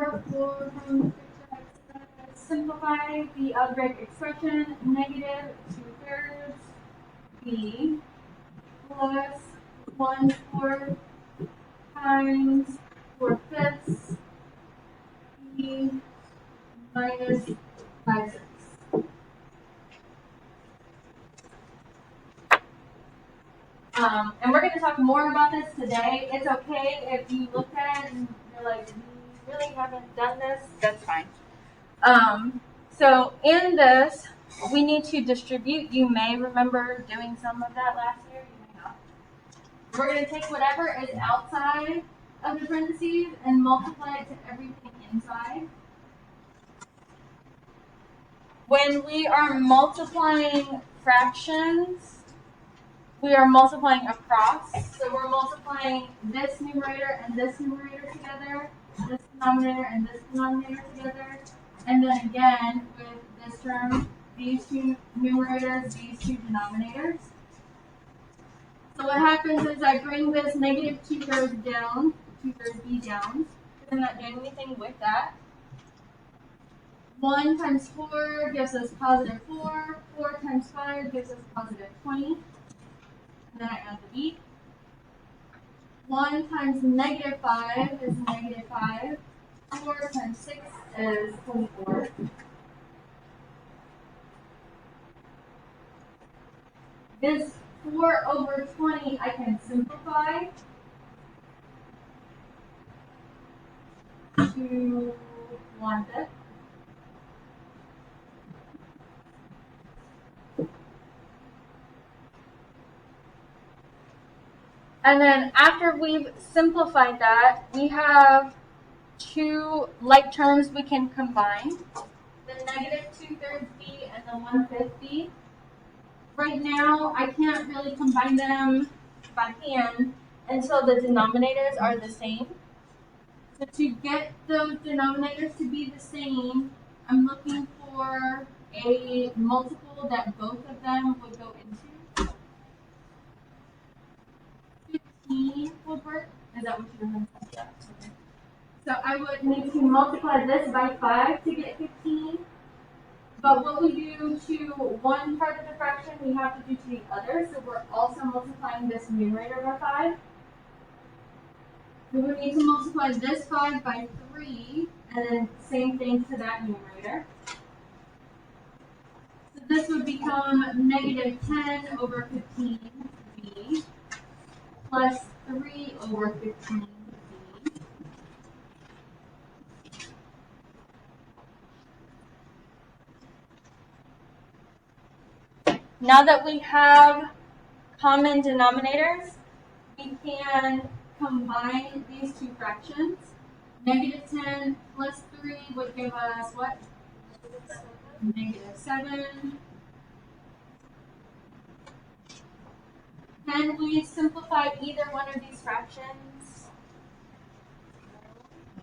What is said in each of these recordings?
number 4 from simplify the algebraic expression negative 2/3 b plus 1/4 times 4/5 b minus 5/6. And we're going to talk more about this today. It's okay if you look at it and you're like, we really haven't done this. That's fine. So in this, we need to distribute. You may remember doing some of that last year. You may not. We're going to take whatever is outside of the parentheses and multiply it to everything inside. When we are multiplying fractions, we are multiplying across. So we're multiplying this numerator and this numerator together, this denominator and this denominator together, and then again with this term, these two numerators, these two denominators. So what happens is I bring this negative 2/3 down, 2/3 b down, because I'm not doing anything with that. 1 times 4 gives us positive 4. 4 times 5 gives us positive 20. And then I add the b. 1 times negative 5 is negative 5. 4 times 6 is 24. This 4 over 20 I can simplify to 1/5. And then after we've simplified that, we have two like terms we can combine. The negative 2/3 b and the 1/5 b. Right now, I can't really combine them by hand until the denominators are the same. So to get those denominators to be the same, I'm looking for a multiple that both of them would go into. 15 would work. Is that what you were going to say? Yeah. So I would need to multiply this by 5 to get 15. But what we do to one part of the fraction, we have to do to the other. So we're also multiplying this numerator by 5. We would need to multiply this 5 by 3, and then same thing to that numerator. So this would become negative 10 over 15b plus 3 over 15b. Now that we have common denominators, we can combine these two fractions. Negative 10 plus 3 would give us what? Negative 7. Can we simplify either one of these fractions?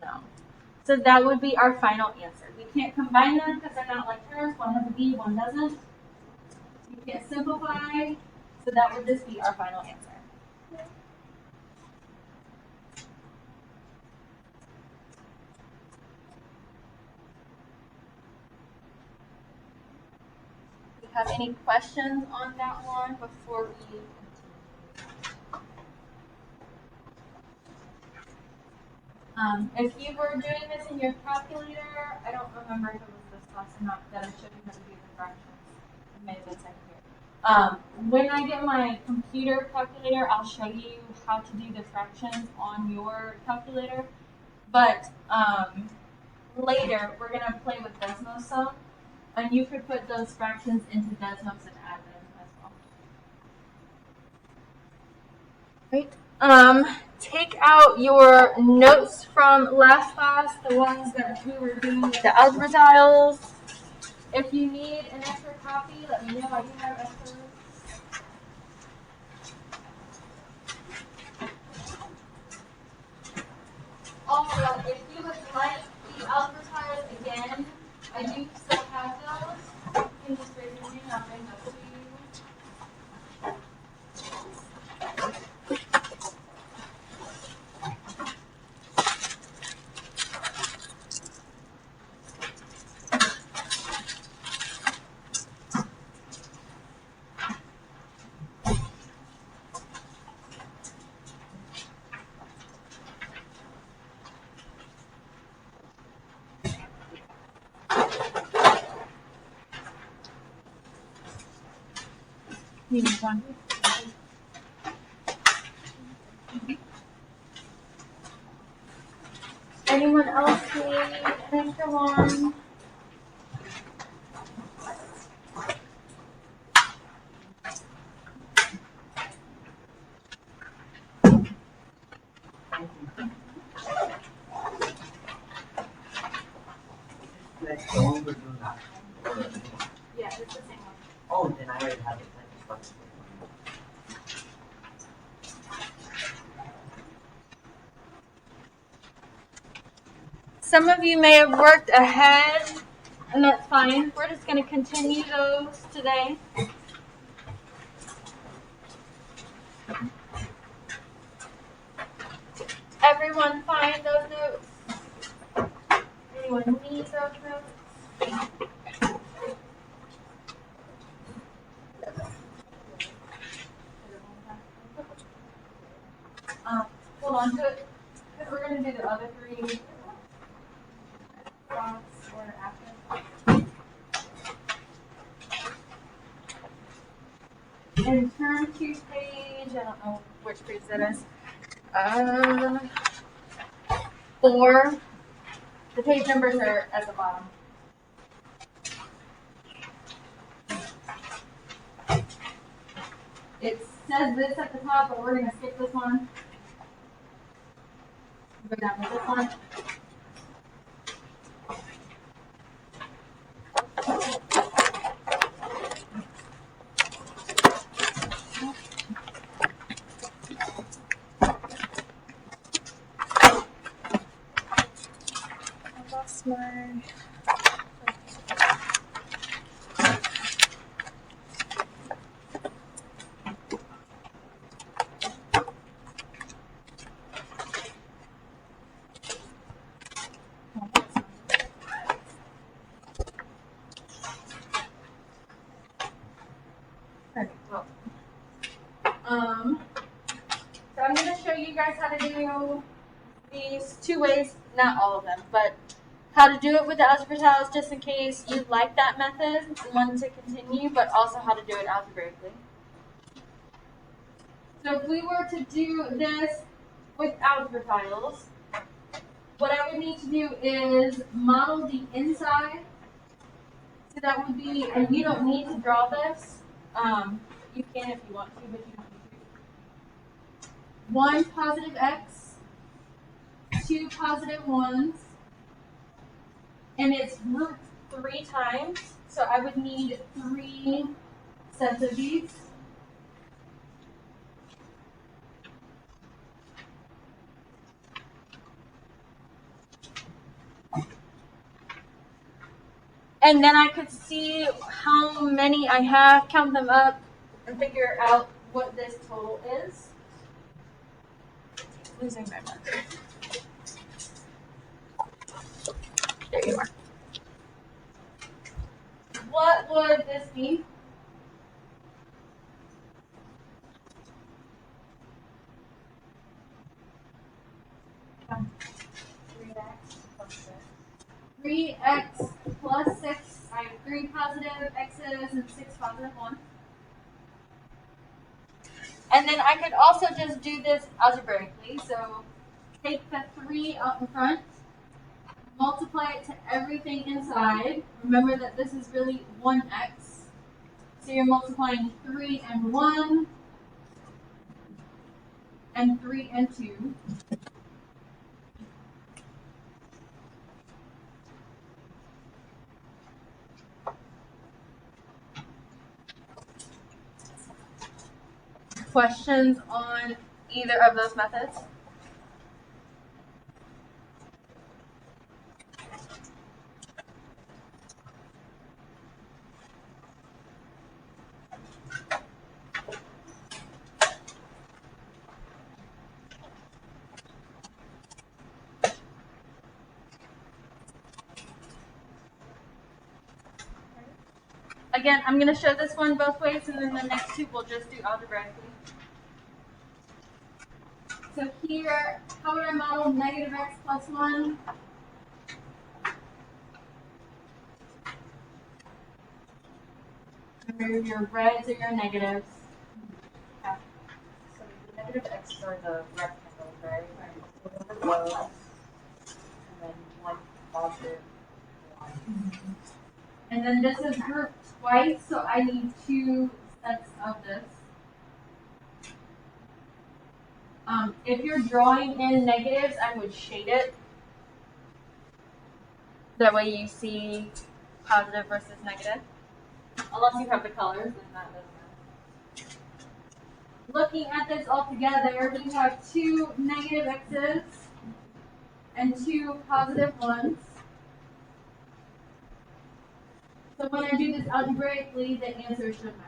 No. So that would be our final answer. We can't combine them because they're not like terms. One has a b, one doesn't. We can't simplify, so that would just be our final answer. Do you have any questions on that one before we continue? If you were doing this in your calculator, I don't remember if it was this class or not that I showed you how to do the fractions. It may have been second year. When I get my computer calculator, I'll show you how to do the fractions on your calculator. But later, we're going to play with Desmos some, and you could put those fractions into Desmos and add them as well. Great. Take out your notes from last class, the ones that we were doing with the Algebra Files. If you need an extra copy, let me know. I do have extras. Also, if you would like the Algebra Files again, I do still have those. You can just raise your hand. I'll bring those to you. You need one. Anyone else need an extra one? Yeah, it's the same one. Oh, then I already have it. Some of you may have worked ahead, and that's fine. We're just going to continue those today. Everyone find those notes? Anyone need those notes? Hold on to it, because we're going to do the other three spots or after. And turn to page, I don't know which page that is. 4. The page numbers are at the bottom. It says this at the top, but we're going to skip this one. Go down to this one. I lost my... So I'm going to show you guys how to do these 2 ways, not all of them, but how to do it with the Algebra Files just in case you like that method and want to continue, but also how to do it algebraically. So if we were to do this with Algebra Files, what I would need to do is model the inside. So that would be, and you don't need to draw this. You can if you want to, but you don't need to. 1 positive x, 2 positive 1s, and it's root 3 times. So I would need 3 sets of these. And then I could see how many I have, count them up, and figure out what this total is. Losing my marker. There you are. What would this be? Um, 3x plus 6. I have 3 positive x's and 6 positive 1s. And then I could also just do this algebraically. So take the 3 out in front, multiply it to everything inside. Remember that this is really 1x. So you're multiplying 3 and 1 and 3 and 2. Questions on either of those methods? Again, I'm going to show this one both ways, and then the next 2 we'll just do algebraically. So here, how would I model negative x plus 1? Remember, your reds are your negatives. negative x's are the rectangles, right? So one of those, and then one positive one. And then this is grouped twice, so I need two sets of this. If you're drawing in negatives, I would shade it. That way you see positive versus negative. Unless you have the colors, then that doesn't matter. Looking at this all together, we have two negative x's and two positive ones. So when I do this algebraically, the answer should match.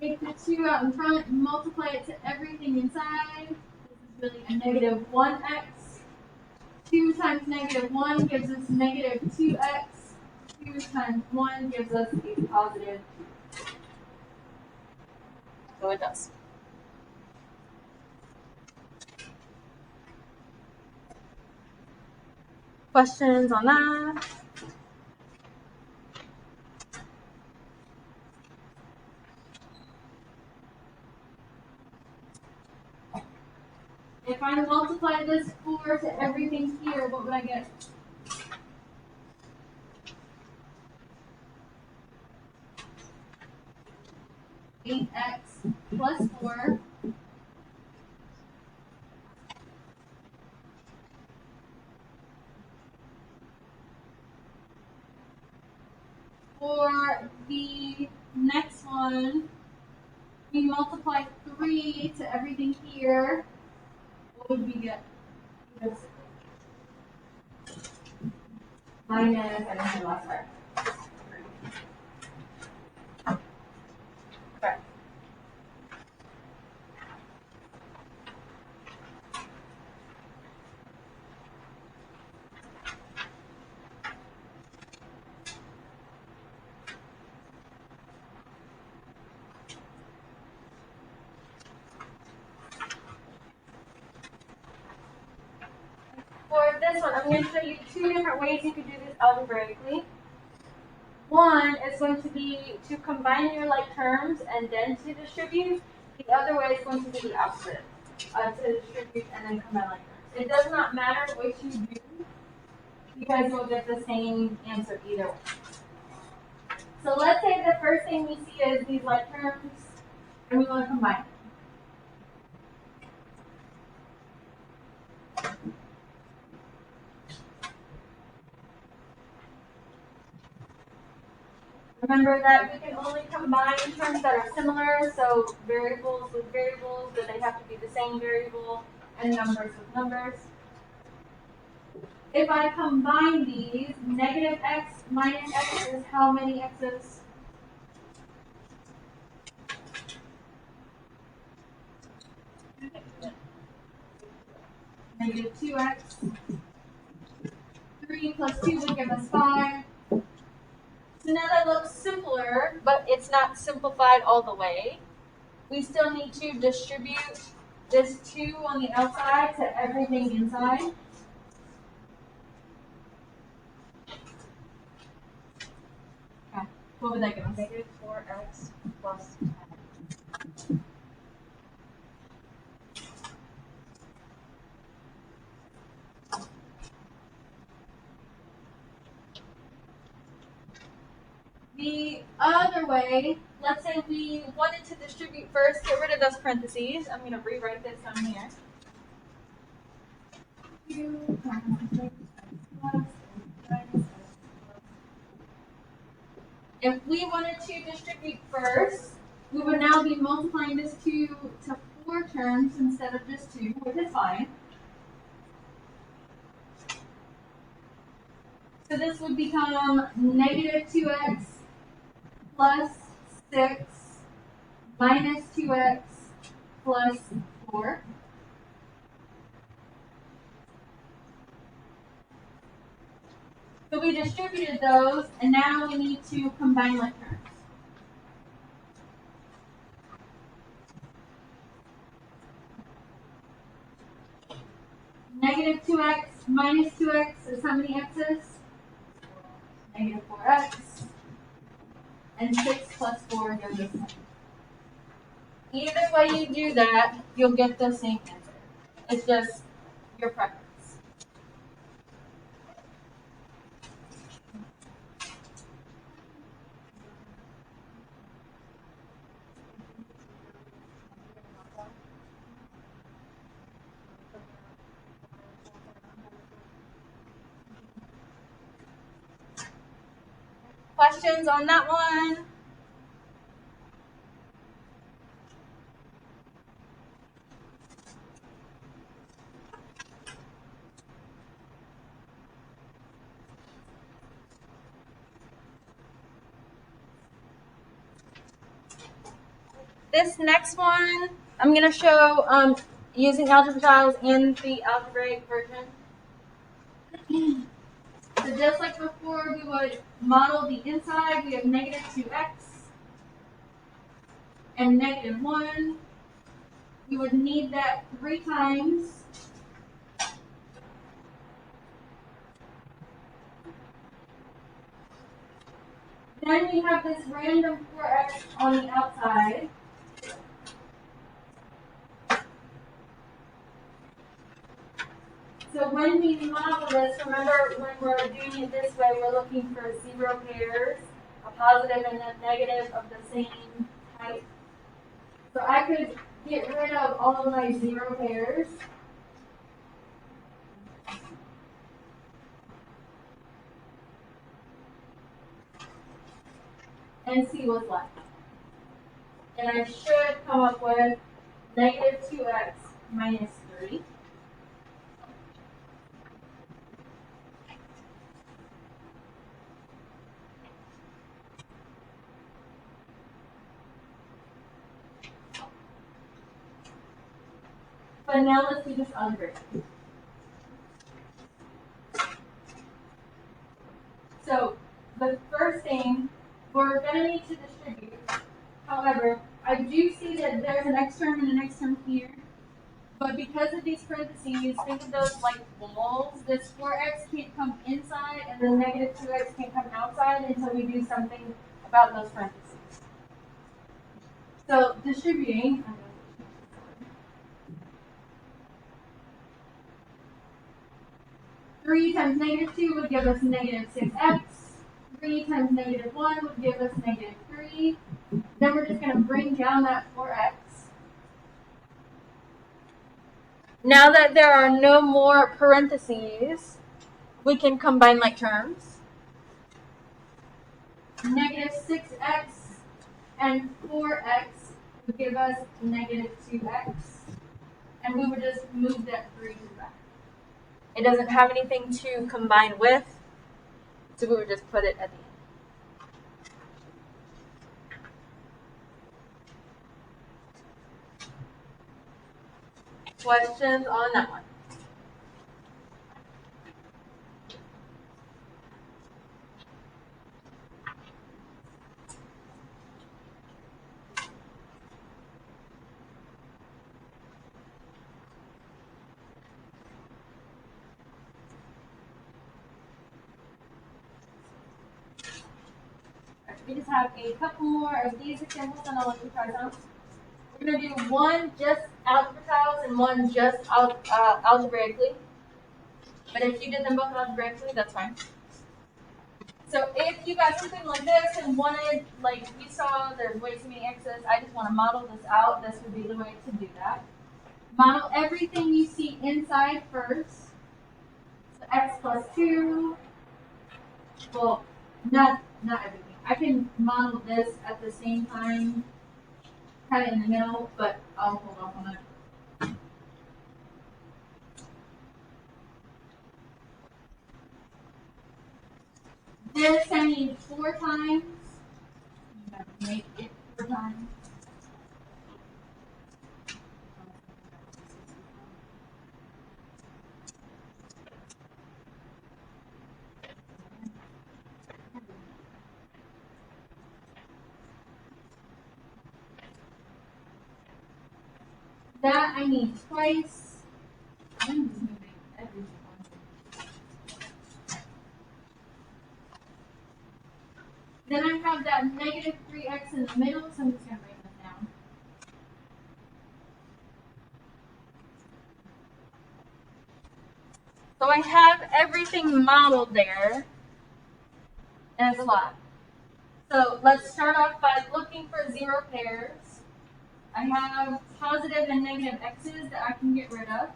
Take the 2 out in front, multiply it to everything inside. This is really a negative 1x. 2 times negative 1 gives us negative 2x. 2 times 1 gives us a positive 2. So it does. Questions on that? If I multiply this 4 to everything here, what would I get? (8x plus 4). For the next one, we multiply 3 to everything here. What would we get? Minus, I don't have the last part. Okay. For this one, I'm going to show you 2 different ways you could do this algebraically. One is going to be to combine your like terms and then to distribute. The other way is going to be the opposite, to distribute and then combine like terms. It does not matter which you do, you guys will get the same answer either way. So let's say the first thing we see is these like terms, and we want to combine them. Remember that we can only combine terms that are similar, so variables with variables, but they have to be the same variable, and numbers with numbers. If I combine these, negative x minus x is how many x's? Negative 2x. 3 plus 2 would give us 5. So now that looks simpler, but it's not simplified all the way. We still need to distribute this 2 on the outside to everything inside. Okay, what would that give us? Negative 4x plus 10. The other way, let's say we wanted to distribute first, get rid of those parentheses. I'm going to rewrite this down here. If we wanted to distribute first, we would now be multiplying this 2 to 4 terms instead of just 2, which is fine. So this would become negative 2x plus 6 minus 2x plus 4. So we distributed those, and now we need to combine like terms. Negative 2x minus 2x is how many x's? Negative 4x. And 6 plus 4 gives us 10. Either way you do that, you'll get the same answer. It's just your preference. Questions on that one? This next one, I'm going to show using Algebra Files and the Algebraic version. So just like before, we would model the inside. We have negative 2x and negative 1. We would need that 3 times. Then we have this random 4x on the outside. So when we model this, remember when we're doing it this way, we're looking for 0 pairs, a positive and a negative of the same type. So I could get rid of all of my 0 pairs. And see what's left. And I should come up with negative 2x minus 3. But now let's do this algebraic. So the first thing, we're going to need to distribute. However, I do see that there's an x term and an x term here. But because of these parentheses, think of those like walls. This 4x can't come inside and the negative 2x can't come outside until we do something about those parentheses. So distributing, 3 times negative 2 would give us negative 6x. 3 times negative 1 would give us negative 3. Then we're just going to bring down that 4x. Now that there are no more parentheses, we can combine like terms. Negative 6x and 4x would give us negative 2x. And we would just move that 3 to the back. It doesn't have anything to combine with, so we would just put it at the end. Questions on that one? We just have a couple more of these examples and I'll let you try some. We're going to do one just Algebra Files and one just algebraically. But if you did them both algebraically, that's fine. So if you got something like this and wanted, like we saw, there's way too many x's, I just want to model this out, this would be the way to do that. Model everything you see inside first. So x plus 2. Well, not everything. I can model this at the same time, kind of in the middle, but I'll hold off on it. This I need 4 times. You have to make it 4 times. That I need twice. I'm just moving everything. Then I have that negative 3x in the middle, so I'm just going to write that down. I have everything modeled there, and it's a lot. So let's start off by looking for zero pairs. I have positive and negative x's that I can get rid of.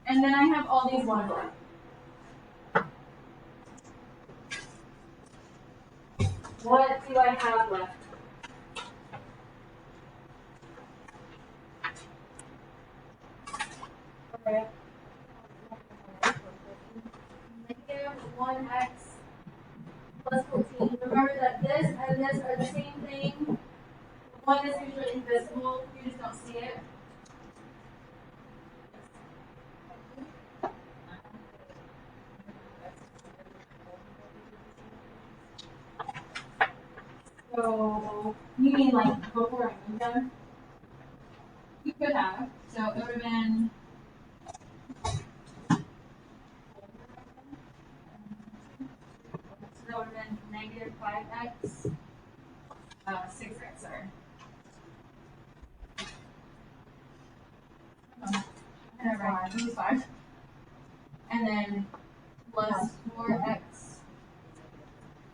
And then I have all these ones left. What do I have left? Okay. Negative 1x plus 14. Remember that this and this are the same thing. One is usually invisible, you just don't see it. So, you mean like before I moved them? You could have. So it would have been. So that would have been negative 5x, 6x, sorry. Never mind, it was 5. And then plus 4x,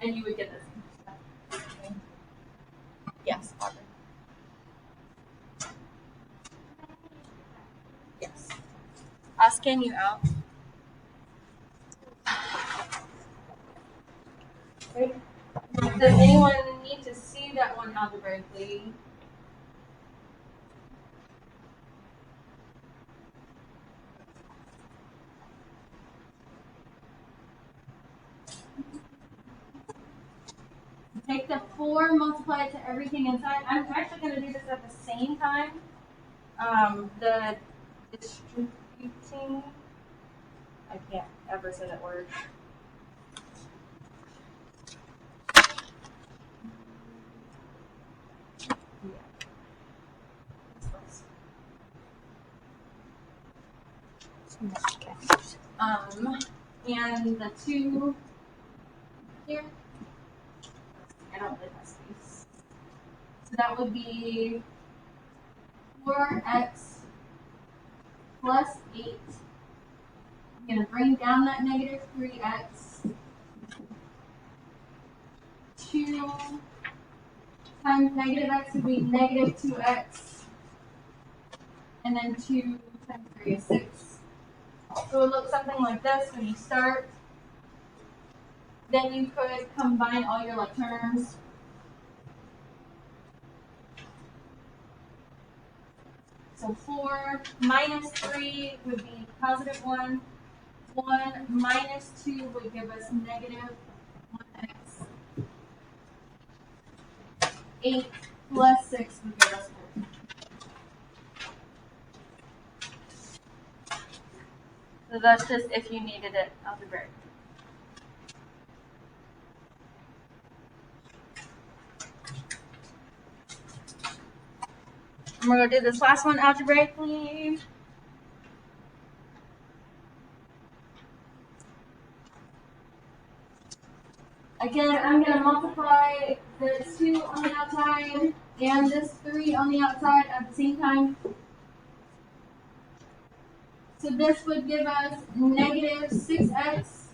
and you would get this. Yes, Audrey. Yes. I'll scan you out. Okay. Does anyone need to see that one algebraically? Take the 4, multiply it to everything inside. I'm actually going to do this at the same time. The distributing, I can't ever say that word. And the 2 here, I don't really have space. So that would be 4x plus 8. I'm going to bring down that negative 3x. 2 times negative x would be negative 2x. And then 2 times 3 is 6. So it would look something like this when you start. Then you could combine all your like terms. So 4 minus 3 would be positive 1. 1 minus 2 would give us negative 1x. 8 plus 6 would give us 4. So that's just if you needed it algebraic. And we're going to do this last one algebraically. Again, I'm going to multiply the 2 on the outside and this 3 on the outside at the same time. So this would give us negative 6x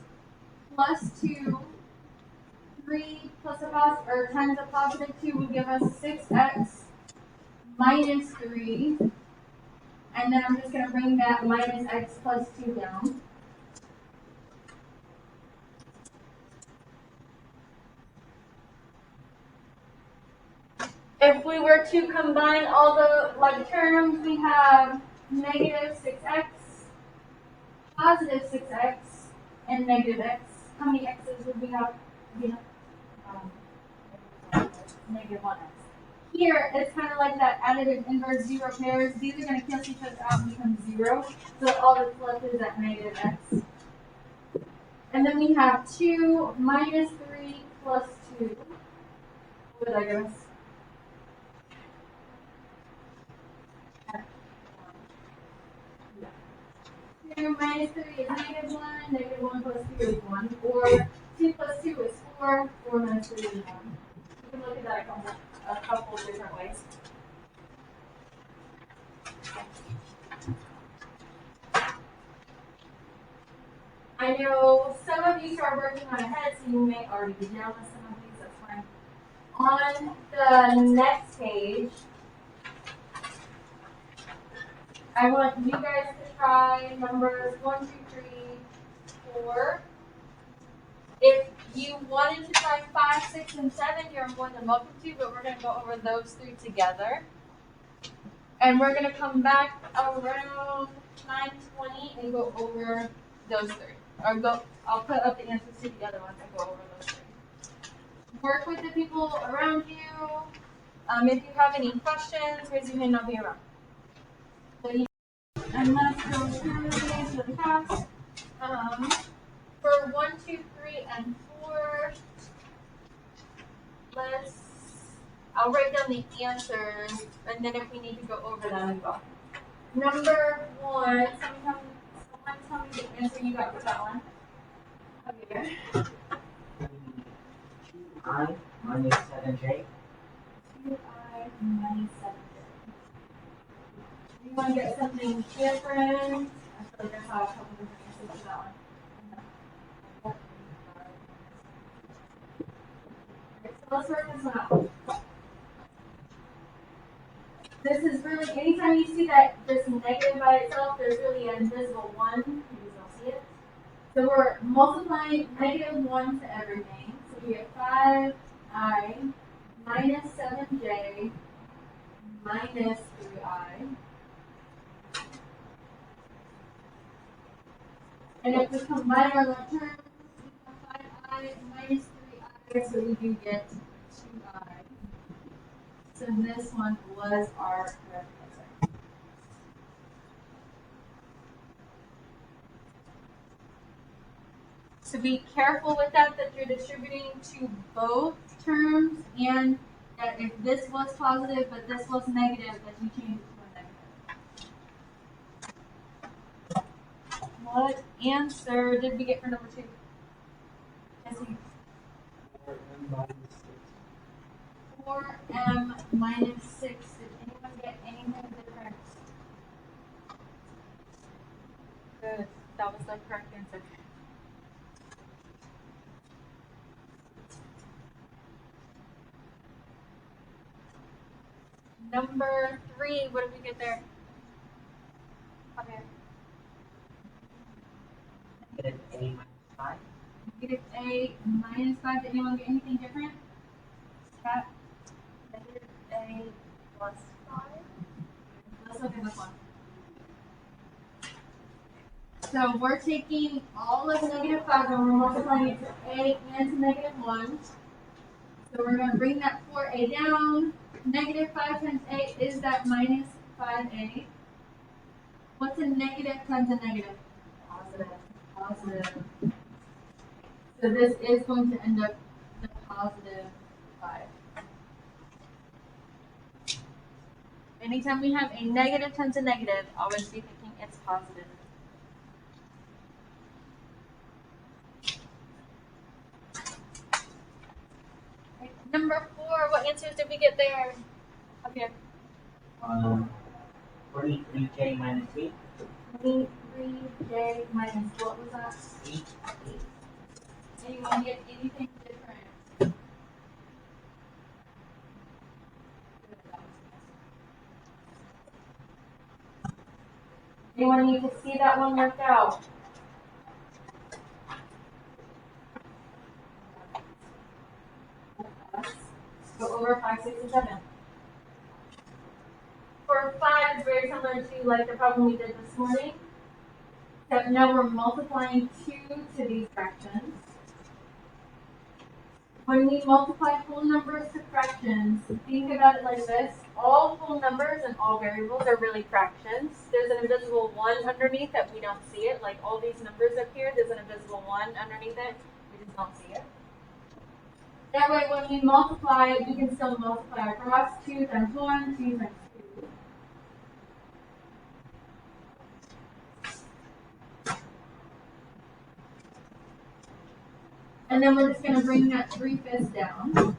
plus 2. 3 plus or times a positive 2 would give us 6x minus 3. And then I'm just going to bring that minus x plus 2 down. If we were to combine all the like terms, we have negative 6x, positive 6x, and negative x. How many x's would we have? Negative 1x. Here, it's kind of like that additive inverse 0 pairs. These are going to cancel each other out and become 0. So all that's left is that negative x. And then we have 2 minus 3 plus 2. What did I give us? 2 minus 3 is negative 1. Negative 1 plus 2 is 1. Or 2 plus 2 is 4. 4 minus 3 is 1. You can look at that a couple different ways. I know some of you start working on ahead, so you may already be down with some of these. That's fine. On the next page, I want you guys to try numbers 1, 2, 3, 4. If you wanted to try 5, 6, and 7, you're more than welcome to, but we're going to go over those 3 together. And we're going to come back around 9:20 and go over those 3. I'll put up the answers to the other ones and go over those 3. Work with the people around you. If you have any questions, raise your hand, I'll be around. And let's go through these really fast. For 1, 2, 3, and 4, I'll write down the answers, and then if we need to go over them, we will. Number 1, someone tell me the answer you got for that one. Okay. 2i minus 7j. 2i minus 7j. Do you want to get something different? I feel like I saw a couple different answers for that one. So let's work this one out. This is really, anytime you see that this negative by itself, there's really an invisible 1. You just don't see it. So we're multiplying negative 1 to everything. So we get 5i minus 7j minus 3i. And if we combine our left terms, we have 5i minus 3i, so we do get 2i. So this one was our correct answer. So be careful with that you're distributing to both terms, and that if this was positive but this was negative, that you change it to a negative. What answer did we get for number 2? Jesse? 4m minus 6. Did anyone get anything different? Good. That was the correct answer. Number 3, what did we get there? Okay. Negative a minus 5. Negative a minus 5. Did anyone get anything different? Cat? Negative a plus 5. Let's look at this one. So we're taking all of negative 5 and we're multiplying it to a and to negative 1. So we're going to bring that 4a down. Negative 5 times a is that minus 5a. What's a negative times a negative? Positive. Positive. So this is going to end up the positive 5. Anytime we have a negative times a negative, always be thinking it's positive. Right. Number 4, what answers did we get there? Up here. 43j minus 8. 23j minus what was that? 8. Anyone get anything different? Anyone need to see that one worked out? Go over 5, 6, and 7. For 5, it's very similar to like the problem we did this morning. Except now we're multiplying 2 to these fractions. When we multiply whole numbers to fractions, think about it like this. All whole numbers and all variables are really fractions. There's an invisible 1 underneath that we don't see it. Like all these numbers up here, there's an invisible 1 underneath it. We just don't see it. That way when we multiply, we can still multiply across. 2 times 1, 2 times 2. And then we're just going to bring that 3/5 down.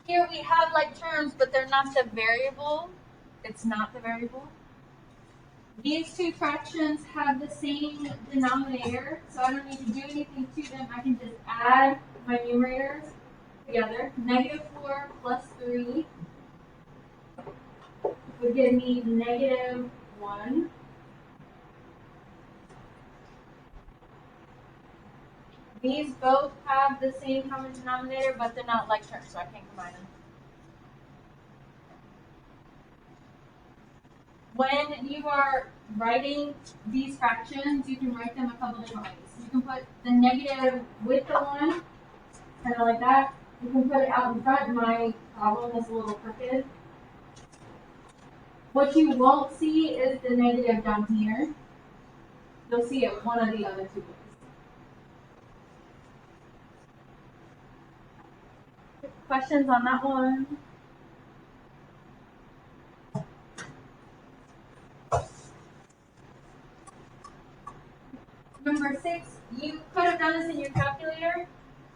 Here we have like terms, but they're not the variable. It's not the variable. These two fractions have the same denominator, so I don't need to do anything to them. I can just add my numerators together. -4 plus 3 would give me -1. These both have the same common denominator, but they're not like terms, so I can't combine them. When you are writing these fractions, you can write them a couple different ways. You can put the negative with the 1, kind of like that. You can put it out in front. My problem is a little crooked. What you won't see is the negative down here. You'll see it one of the other two ways. Questions on that one? Number 6, you could have done this in your calculator,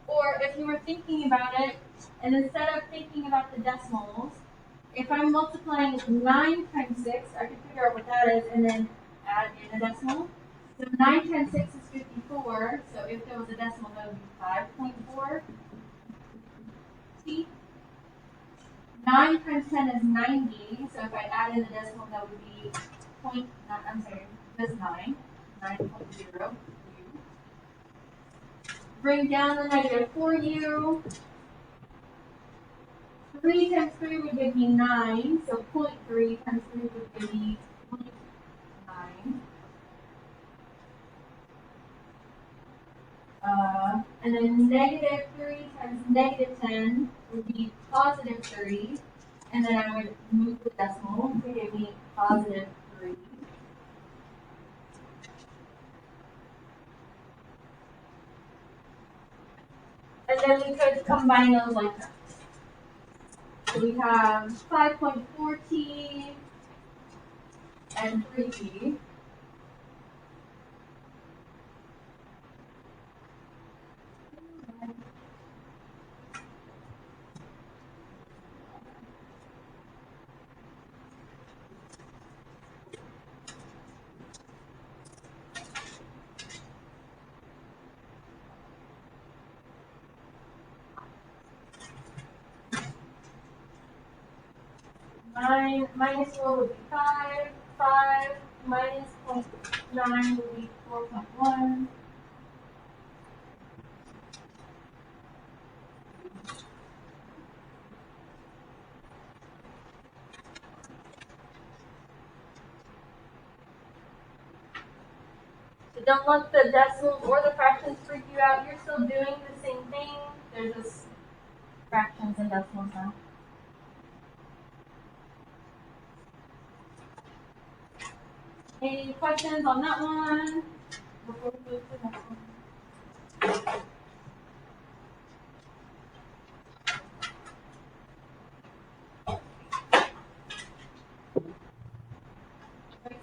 or if you were thinking about it, and instead of thinking about the decimals, if I'm multiplying 9 times 6, I can figure out what that is and then add in a decimal. So 9 times 6 is 54, so if there was a decimal, that would be 5.4. T. 9 times 10 is 90, so if I add in the decimal, that would be this 9.0. Bring down the negative for you. 3 times 3 would give me 9, so 0.3 times 3 would give me 0.9. And then negative 3 times negative 10 would be positive 3. And then I would move the decimal to give me positive 3. And then we could combine those like that. So we have 5.4t and 3t. Minus 4 would be 5. 5 minus 0.9 would be 4.1. So don't let the decimals or the fractions freak you out. You're still doing the same thing. They're just fractions and decimals now. Any questions on that one? Before we move to the next one.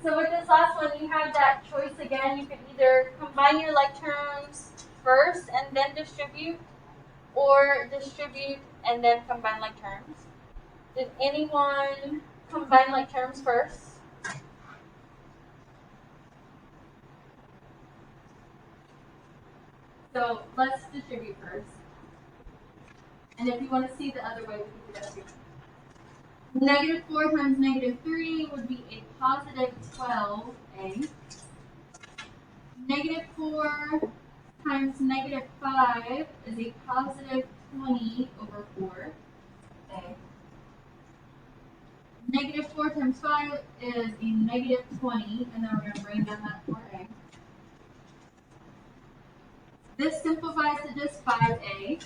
So with this last one, you have that choice again. You could either combine your like terms first and then distribute, or distribute and then combine like terms. Did anyone combine like terms first? So let's distribute first. And if you want to see the other way, we can do that too. Negative 4 times negative 3 would be a positive 12a. Negative 4 times negative 5 is a positive 20 over 4a. Negative 4 times 5 is a negative 20, and then we're going to bring down that 4a. This simplifies to just 5a.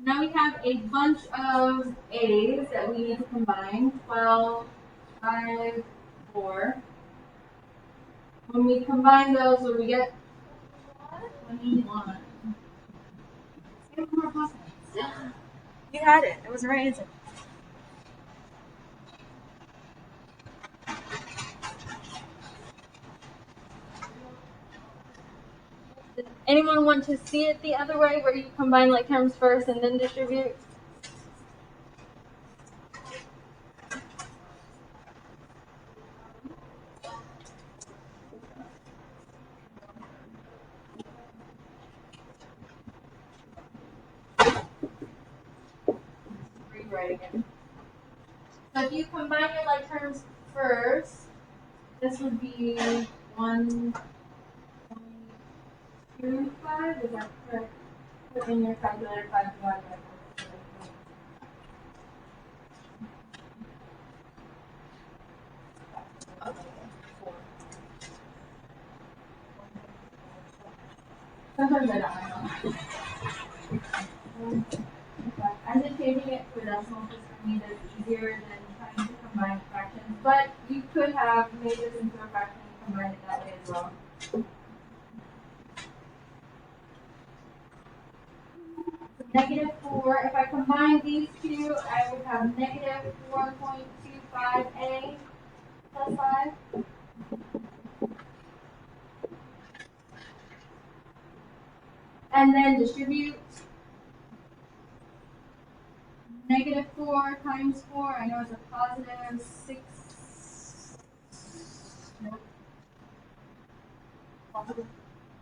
Now we have a bunch of a's that we need to combine. 12, 5, 4. When we combine those, what do we get? 21. You had it. It was the right answer. Does anyone want to see it the other way, where you combine like terms first and then distribute? Rewriting it. So if you combine your like terms first, this would be 1.25. Is that correct? Put in your calculator 5 divided by 4. Sometimes I don't know. I'm just changing it to a decimal just for me that's easier than trying to combine fractions. But you could have made this into a fraction and combined it that way as well. -4. If I combine these two, I would have -4.25a plus 5. And then distribute. -4 times 4, I know it's a positive 6. Nope. Positive.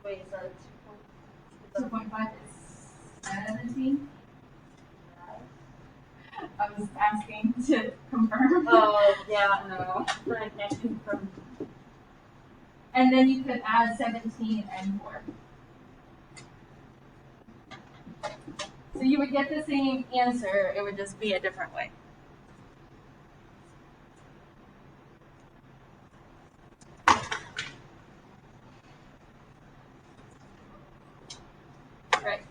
Wait, is that 2.5 is 17? I was asking to confirm. Oh, yeah, no. I can't confirm. And then you could add 17 and 4. So you would get the same answer, it would just be a different way. Right.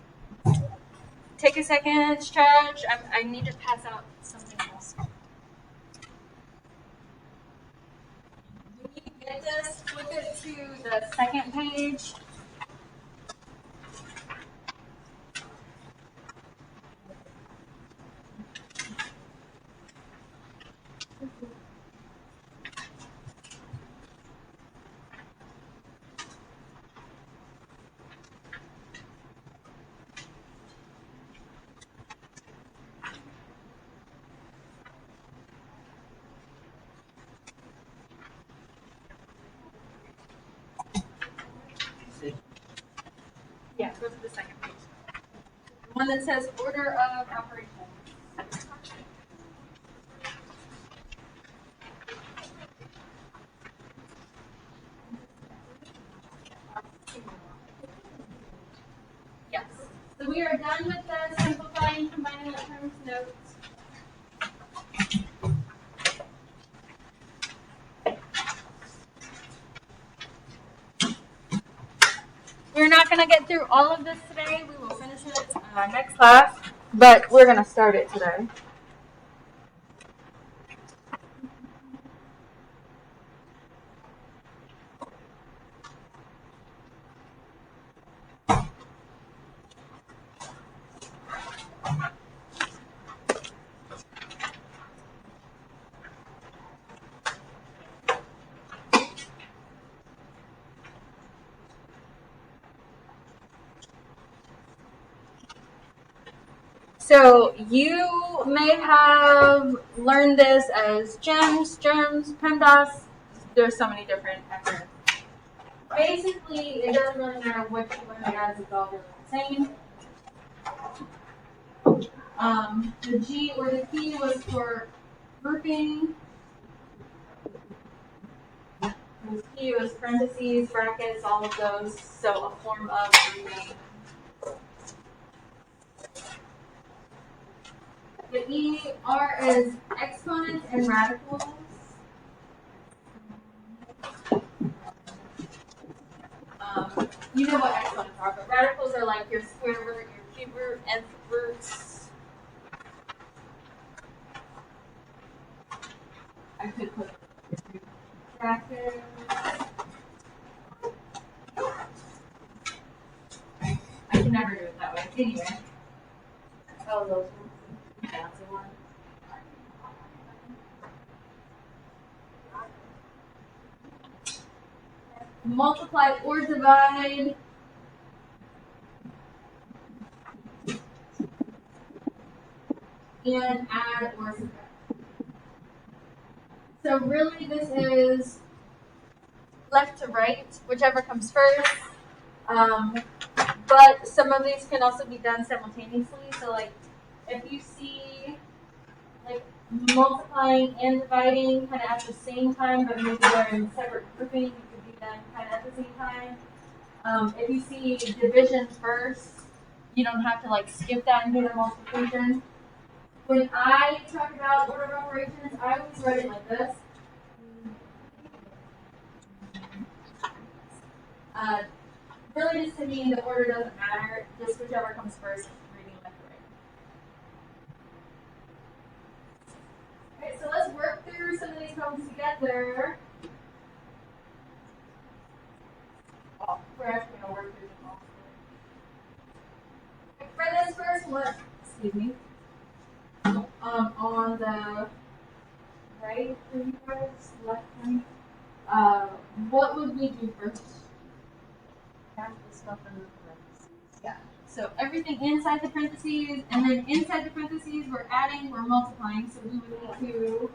Take a second, stretch. I need to pass out something else. When you get this, flip it to the second page. Yeah, go to the second page. The one that says order of operations. Yes. So we are done with the simplifying combining the terms notes. We're not going to get through all of this today. We will finish it next class, but we're going to start it today. So you may have learned this as gems, germs, PEMDAS. There's so many different acronyms. Basically, it doesn't really matter what you learn it as, it's all really the same. The G or the P was for grouping. The P was parentheses, brackets, all of those. So a form of grouping. The ER is exponents and radicals. You know what exponents are, but radicals are like your square root, your cube root, nth roots. I could put brackets. I can never do it that way. Anyway. Oh, those ones. Fancy one. Multiply or divide. and add or subtract. So really this is left to right, whichever comes first. But some of these can also be done simultaneously. So like if you see like multiplying and dividing kind of at the same time, but maybe they're in separate grouping, you could do them kind of at the same time. If you see division first, you don't have to like skip that and do the multiplication. When I talk about order of operations, I always write it like this. Really just to me, the order doesn't matter, just whichever comes first, reading left to right. Okay, so let's work through some of these problems together. Oh, we're actually going to work through them all. Okay, for this first one, excuse me, on the right, for you guys, left hand, what would we do first? Half the stuff in the parentheses. Yeah. So everything inside the parentheses, and then inside the parentheses, we're adding, we're multiplying. So we would need to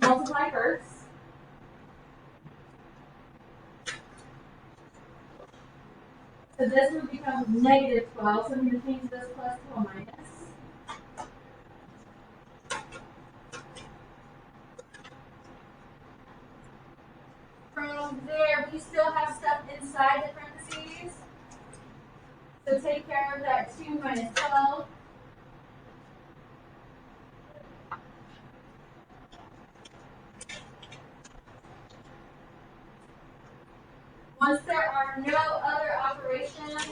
multiply first. So this would become negative 12. So I'm going to change this plus to a minus. From there, we still have stuff inside the parentheses. So take care of that 2 minus 12. Once there are no other operations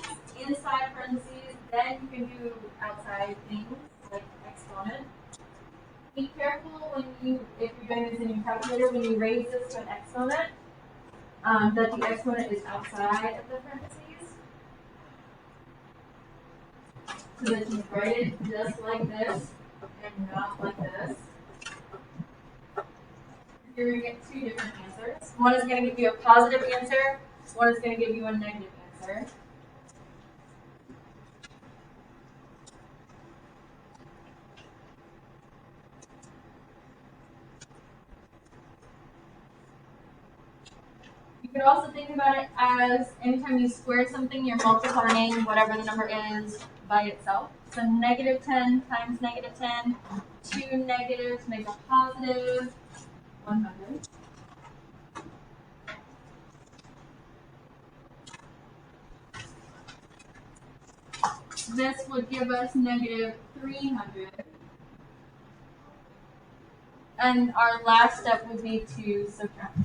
inside parentheses, then you can do outside things like exponent. Be careful when if you're doing this in your calculator, when you raise this to an exponent, that the exponent is outside of the parentheses. So that you write it just like this and not like this. You're going to get two different answers. One is going to give you a positive answer, one is going to give you a negative answer. You could also think about it as anytime you square something, you're multiplying whatever the number is by itself. So negative 10 times negative 10, two negatives make a positive 100. This would give us negative 300. And our last step would be to subtract.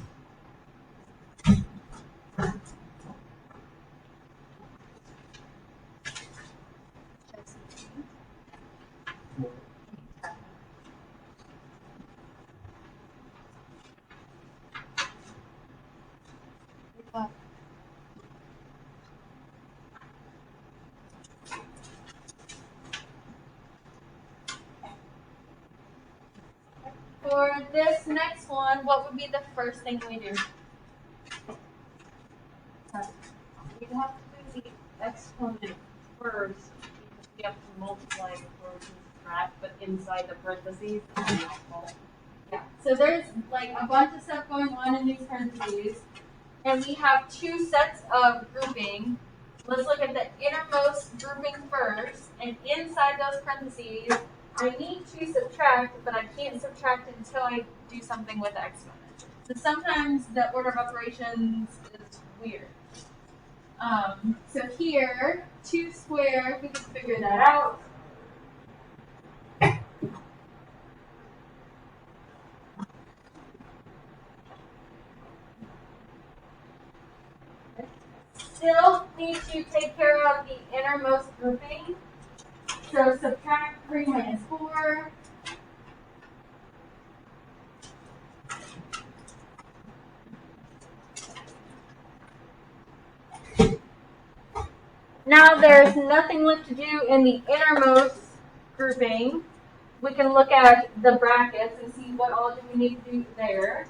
For this next one, what would be the first thing we do? We have to do the exponent first because we have to multiply before we can subtract, but inside the parentheses. Yeah. So there's like a bunch of stuff going on in these parentheses, and we have two sets of grouping. Let's look at the innermost grouping first, and inside those parentheses, I need to subtract, but I can't subtract until I do something with the exponent. So sometimes the order of operations is weird. So here, 2 squared, we can figure that out. Still need to take care of the innermost grouping. So subtract 3 minus 4. Now there's nothing left to do in the innermost grouping. We can look at the brackets and see what all do we need to do there.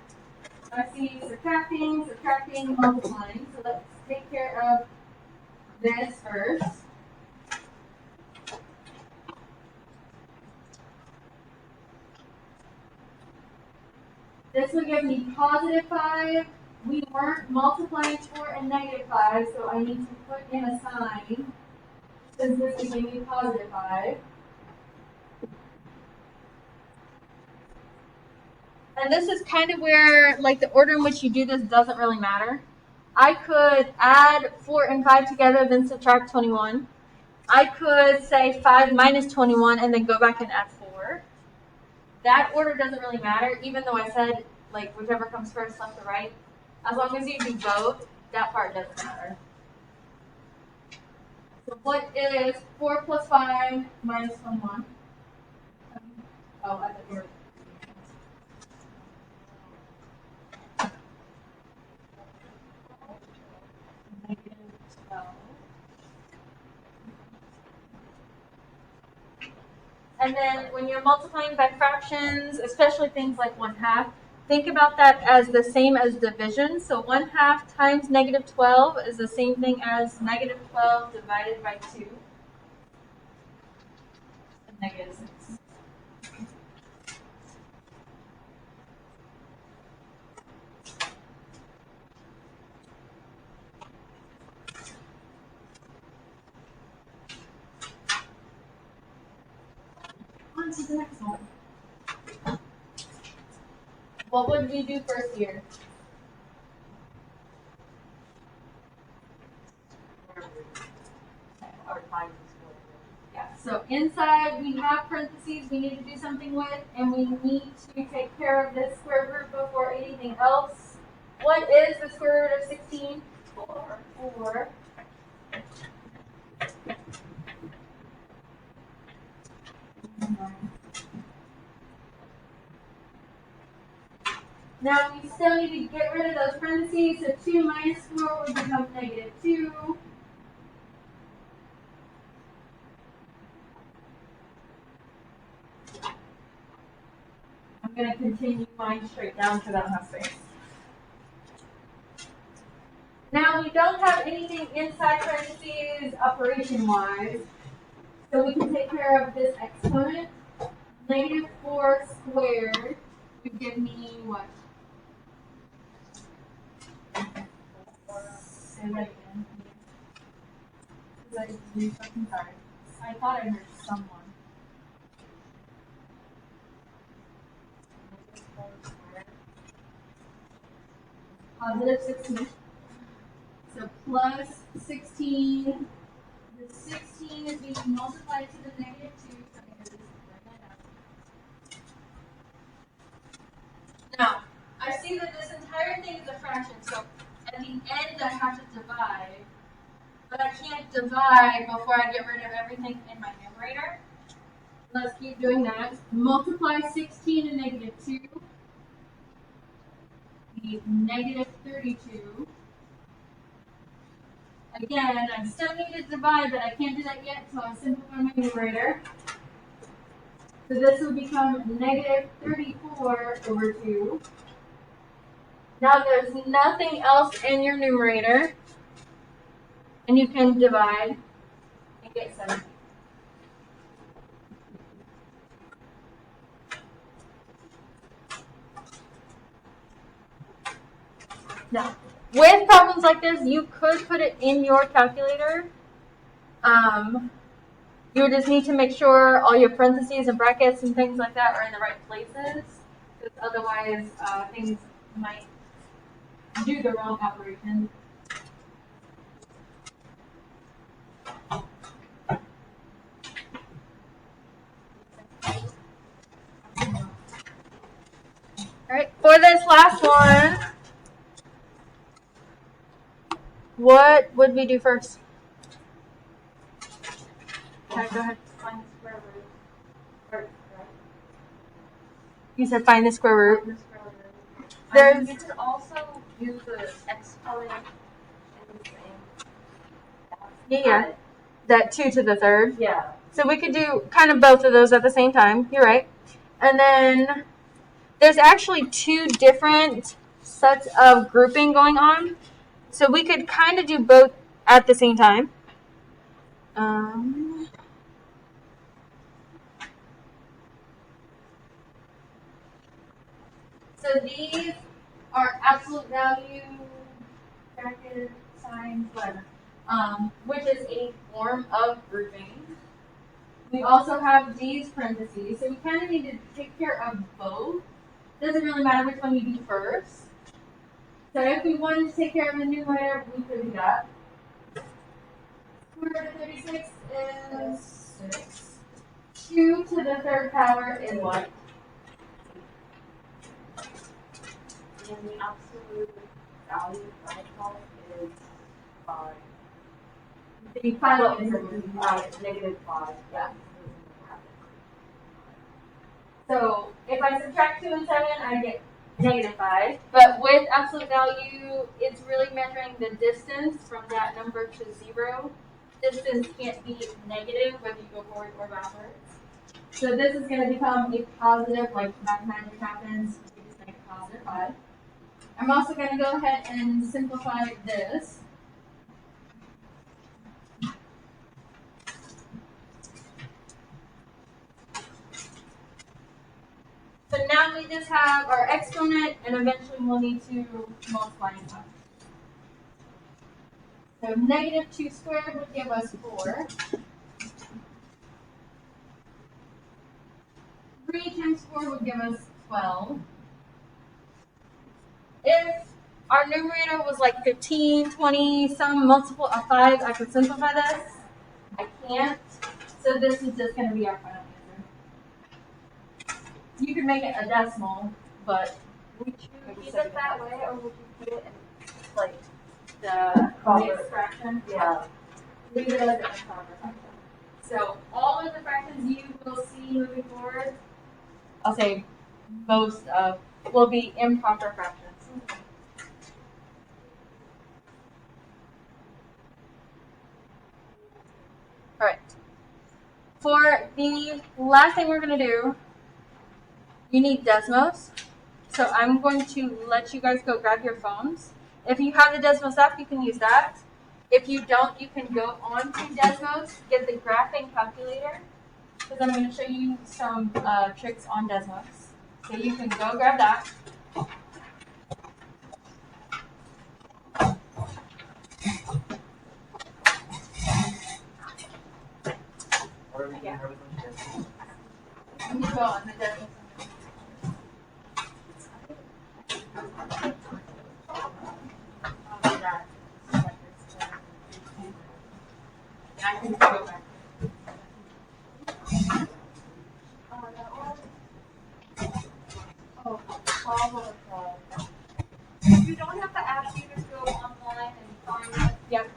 I see subtracting, multiplying. So let's take care of this first. This would give me positive 5. We weren't multiplying 4 and negative 5, so I need to put in a sign since this would give me positive 5. And this is kind of where, like, the order in which you do this doesn't really matter. I could add 4 and 5 together, then subtract 21. I could say 5 minus 21 and then go back and add 4. That order doesn't really matter, even though I said, like, whichever comes first, left or right. As long as you do both, that part doesn't matter. So what is 4 plus 5 minus 21? Oh, I thought you were... And then when you're multiplying by fractions, especially things like 1/2, think about that as the same as division. So 1/2 times negative 12 is the same thing as negative 12 divided by 2. And negative 6. On to the next one. What would we do first here? Yeah, so inside we have parentheses we need to do something with, and we need to take care of this square root before anything else. What is the square root of 16? 4. 4. Now we still need to get rid of those parentheses, so 2 minus 4 would become negative 2. I'm going to continue mine straight down because I don't have space. Now we don't have anything inside parentheses operation-wise, so we can take care of this exponent. Negative 4 squared would give me what? Say that again. I'm sorry. I thought I heard someone. Positive 16. So plus 16. The 16 is being multiplied to the negative 2. So I'm going to just write that out. Now, I see that this entire thing is a fraction. So at the end, I have to divide. But I can't divide before I get rid of everything in my numerator. Let's keep doing that. Multiply 16 and negative 2. Negative 32. Again, I still need to divide, but I can't do that yet, so I'll simplify my numerator. So this will become negative 34 over 2. Now there's nothing else in your numerator, and you can divide and get 17. Now, with problems like this, you could put it in your calculator. You just need to make sure all your parentheses and brackets and things like that are in the right places, because otherwise things might do the wrong operation. Alright, for this last one, what would we do first? Okay, go ahead. Find the square root. Or, right? You said find the square root. Find the square root. There's- You could also do the exponent and the same. Yeah. That 2 to the third. Yeah. So we could do kind of both of those at the same time. You're right. And then there's actually 2 different sets of grouping going on. So we could kind of do both at the same time. So these are absolute value, bracket, signs, whatever, which is a form of grouping. We also have these parentheses, so we kind of need to take care of both. Doesn't really matter which one you do first. So if we wanted to take care of the numerator, we could do that. Square root of 36 is 6. 2 to the third power is what? And the absolute value by itself is 5. The final Negative 5. Yeah. So if I subtract 2 and 7, I get negative 5. But with absolute value, it's really measuring the distance from that number to 0. Distance can't be negative whether you go forward or backwards. So this is going to become a positive, like mathematics happens, we just make it positive 5. I'm also going to go ahead and simplify this. So now we just have our exponent, and eventually we'll need to multiply it up. So negative 2 squared would give us 4. 3 times 4 would give us 12. If our numerator was like 15, 20, some multiple of 5, I could simplify this. I can't. So this is just going to be our final answer. You could make it a decimal, but Would you keep it that way, or would you put it in, like, the mixed fraction. Yeah. Leave it as an improper fraction. So all of the fractions you will see moving forward, I'll say most of, will be improper fractions. All right. For the last thing we're going to do, you need Desmos. So I'm going to let you guys go grab your phones. If you have the Desmos app, you can use that. If you don't, you can go on to Desmos, get the graphing calculator, because I'm going to show you some tricks on Desmos. So you can go grab that. Yeah. You can go on the Desmos. I can go back. You don't have the app, you just go online and find it. Yep.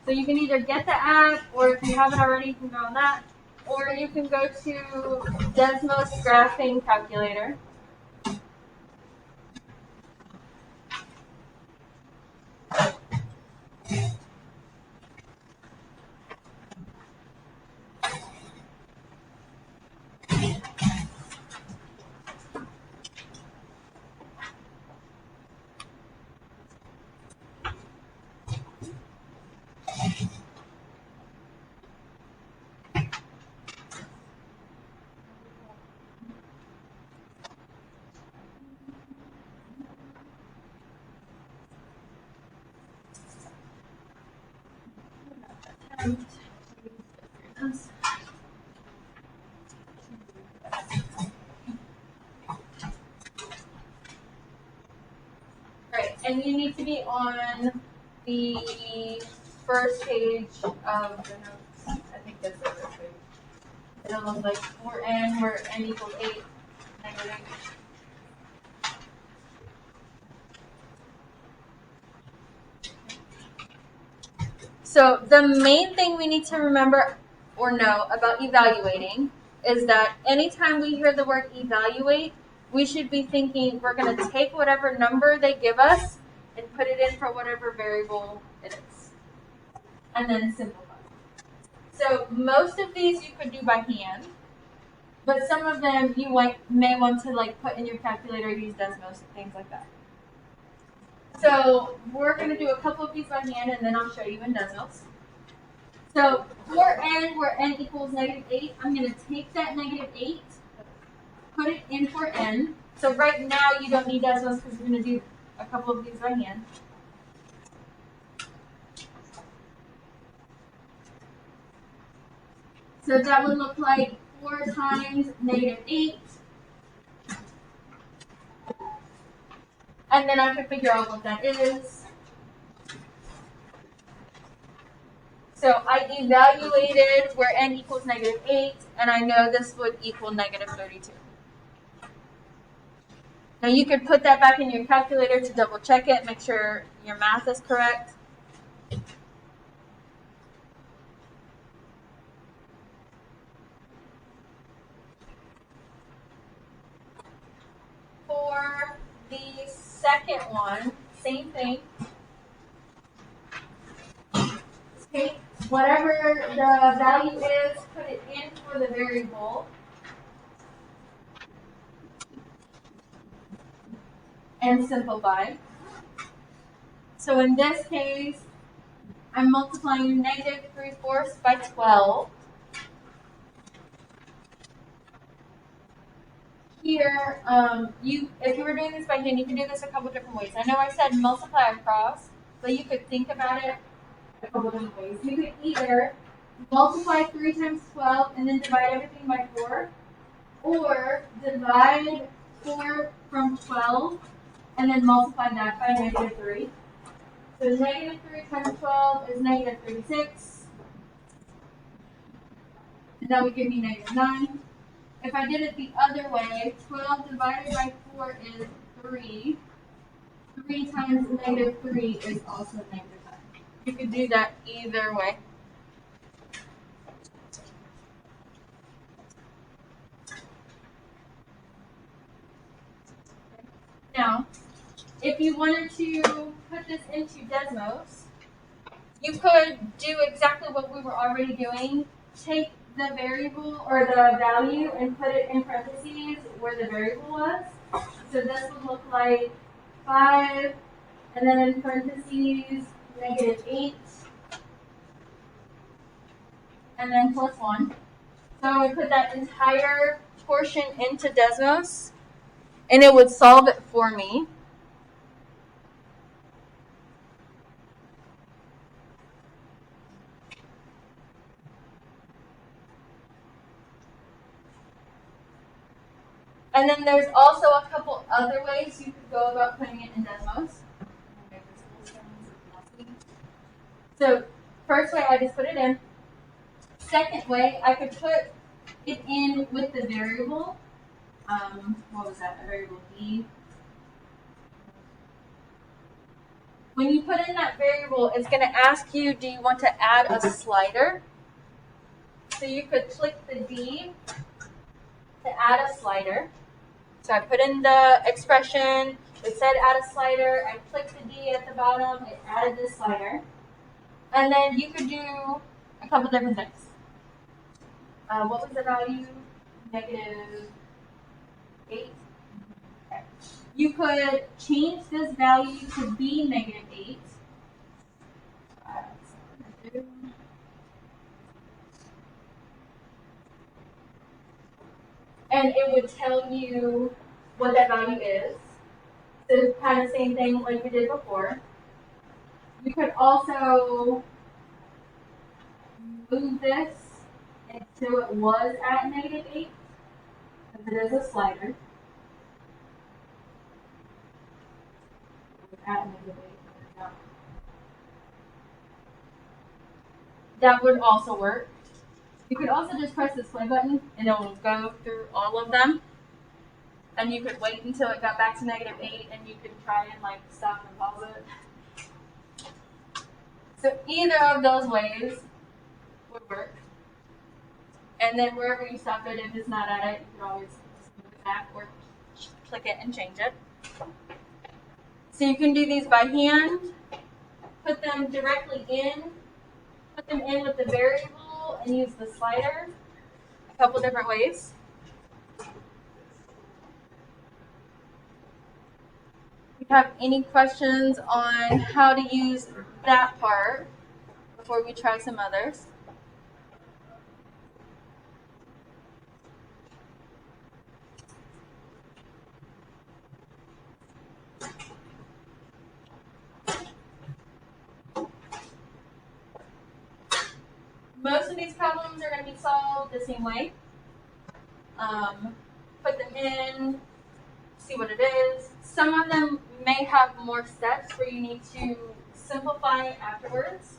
So you can either get the app, or if you haven't already, you can go on that. Or you can go to Desmos Graphing Calculator. Right, and you need to be on the first page of the notes. I think that's the first page. It'll look like 4n, where n equals 8, negative. So the main thing we need to remember or know about evaluating is that anytime we hear the word evaluate, we should be thinking we're going to take whatever number they give us and put it in for whatever variable it is, and then simplify. So most of these you could do by hand, but some of them you may want to like put in your calculator, use Desmos, things like that. So we're going to do a couple of these by hand, and then I'll show you in Desmos. So for n, where n equals negative 8, I'm going to take that negative 8, put it in for n, So right now you don't need Desmos because we're going to do a couple of these by hand. So that would look like 4 times -8. And then I can figure out what that is. So I evaluated where n equals -8, and I know this would equal -32. Now you could put that back in your calculator to double check it, make sure your math is correct. For the second one, same thing. Take whatever the value is, put it in for the variable. And simplify. So in this case, I'm multiplying -3/4 by 12. Here, if you were doing this by hand, you can do this a couple different ways. I know I said multiply across, but you could think about it a couple different ways. You could either multiply 3 times 12 and then divide everything by 4, or divide 4 from 12 and then multiply that by -3. So -3 times 12 is -36. And that would give me -9. If I did it the other way, 12 divided by 4 is 3. 3 times -3 is also -9. You could do that either way. Now, if you wanted to put this into Desmos, you could do exactly what we were already doing. Take the variable or the value and put it in parentheses where the variable was. So this would look like 5, and then in parentheses, -8, and then +1. So I would put that entire portion into Desmos, and it would solve it for me. And then there's also a couple other ways you could go about putting it in Desmos. So first way, I just put it in. Second way, I could put it in with the variable. What was that? A variable D. When you put in that variable, it's going to ask you, do you want to add a slider? So you could click the D to add a slider. So I put in the expression, it said add a slider, I clicked the D at the bottom, it added this slider. And then you could do a couple different things. What was the value? -8. Okay. You could change this value to be -8. And it would tell you what that value is. So kind of same thing like we did before. You could also move this until it was at -8, because it is a slider. At -8. That would also work. You could also just press this play button and it will go through all of them. And you could wait until it got back to -8 and you could try and like stop and pause it. So either of those ways would work. And then wherever you stop it, if it's not at it, you can always just move it back or click it and change it. So you can do these by hand, put them directly in, put them in with the variable, and use the slider a couple different ways. If you have any questions on how to use that part before we try some others? most of these problems are going to be solved the same way. Put them in, see what it is. Some of them may have more steps where you need to simplify afterwards.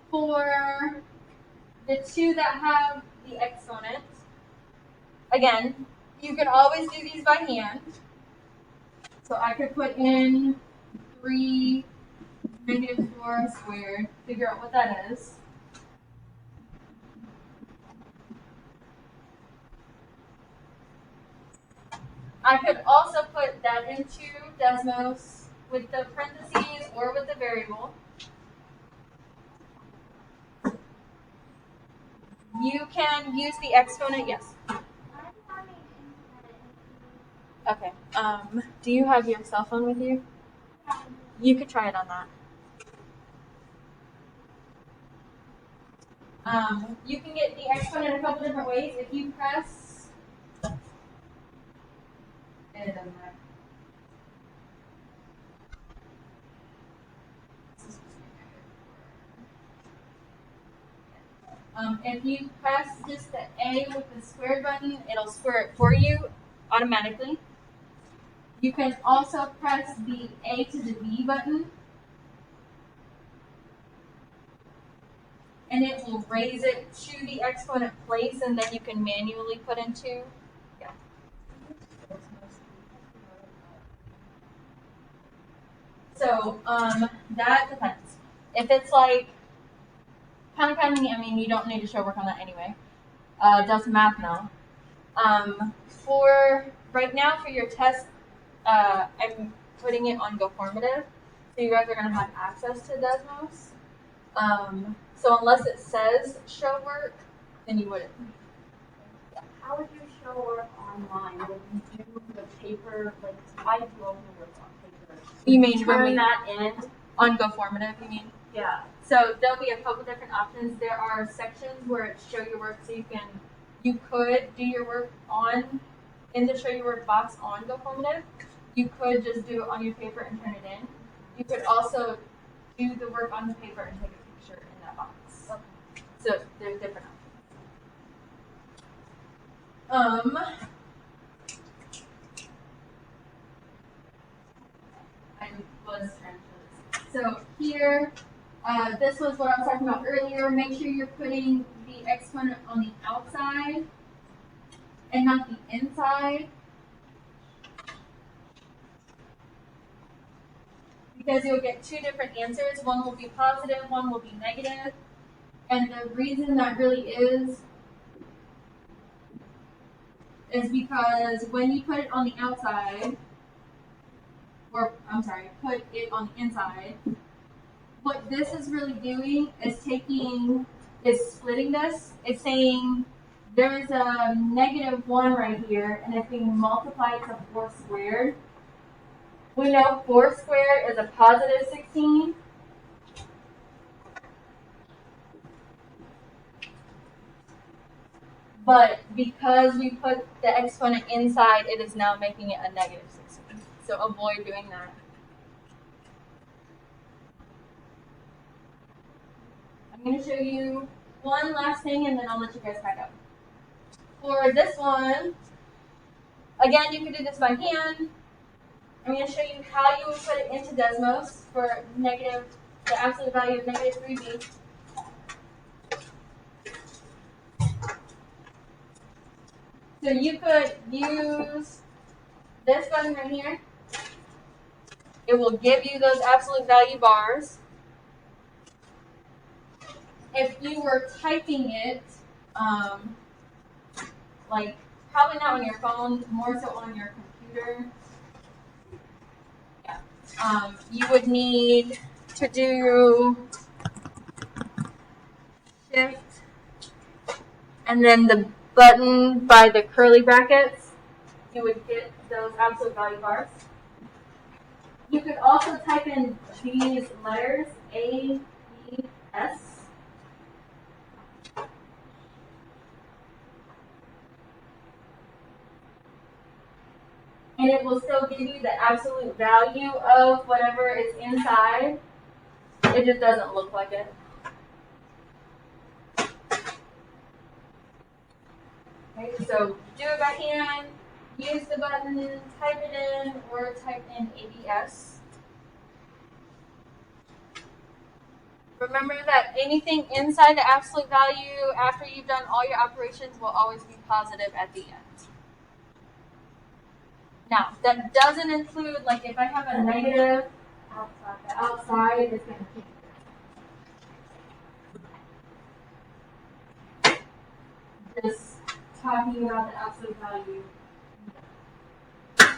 For the two that have the exponent, again, you can always do these by hand. So I could put in 3 negative 4 squared, figure out what that is. I could also put that into Desmos with the parentheses or with the variable. You can use the exponent, yes. Okay. Do you have your cell phone with you? You could try it on that. You can get the exponent a couple different ways. If you press, it doesn't matter. If you press just the A with the squared button, it'll square it for you automatically. You can also press the A to the B button, and it will raise it to the exponent place, and then you can manually put into. Yeah. So that depends. If it's like Khan Academy, I mean, you don't need to show work on that anyway. Does math now. For right now, for your test, I'm putting it on GoFormative, so you guys are going to have access to Desmos. So unless it says show work, then you wouldn't. How would you show work online? Would you do the paper, like, I do all the work on paper. You mean turn that in? On GoFormative, you mean? Yeah. So there'll be a couple different options. There are sections where it show your work, so you could do your work in the show your work box on GoFormative. You could just do it on your paper and turn it in. You could also do the work on the paper and take a picture in that box. Okay. So there's different options. I was trying to. So here, this was what I was talking about earlier. Make sure you're putting the exponent on the outside and not the inside. Because you'll get two different answers. One will be positive, one will be negative. And the reason that really is because when you put it on the outside, put it on the inside, what this is really doing is splitting this. It's saying there's a -1 right here, and it's being multiplied to 4 squared. We know 4 squared is a positive 16. But because we put the exponent inside, it is now making it a -16. So avoid doing that. I'm going to show you one last thing, and then I'll let you guys back up. For this one, again, you can do this by hand. I'm going to show you how you would put it into Desmos for the absolute value of -3b. So you could use this button right here. It will give you those absolute value bars. If you were typing it, like probably not on your phone, more so on your computer, you would need to do Shift and then the button by the curly brackets. You would get those absolute value bars. You could also type in these letters, A, B, S. and it will still give you the absolute value of whatever is inside. It just doesn't look like it. Okay, so do it by hand, use the button, type it in, or type in ABS. Remember that anything inside the absolute value after you've done all your operations will always be positive at the end. Now, that doesn't include, like if I have a negative outside, the outside is going to keep it. Just talking about the absolute value. I'm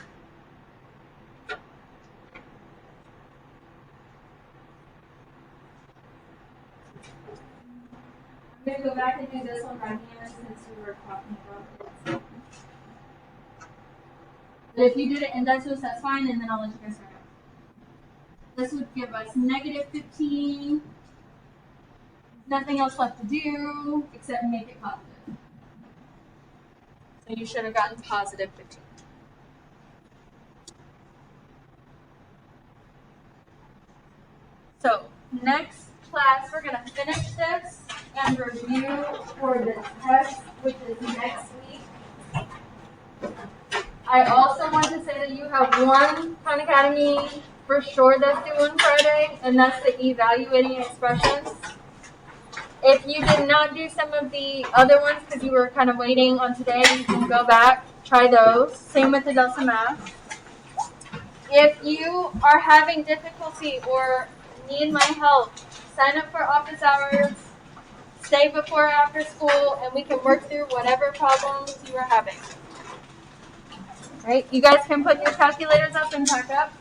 going to go back and do this one right here since we were talking about it. But if you did it in Desmos, that's fine, and then I'll let you guys start out. This would give us negative 15. Nothing else left to do except make it positive. So you should have gotten positive 15. So next class, we're going to finish this and review for the test, which is next week. I also want to say that you have one Khan Academy for sure that's due on Friday, and that's the evaluating expressions. If you did not do some of the other ones because you were kind of waiting on today, you can go back, try those. Same with the Delta Math. If you are having difficulty or need my help, sign up for office hours, stay before or after school, and we can work through whatever problems you are having. Right? You guys can put your calculators up and pack up.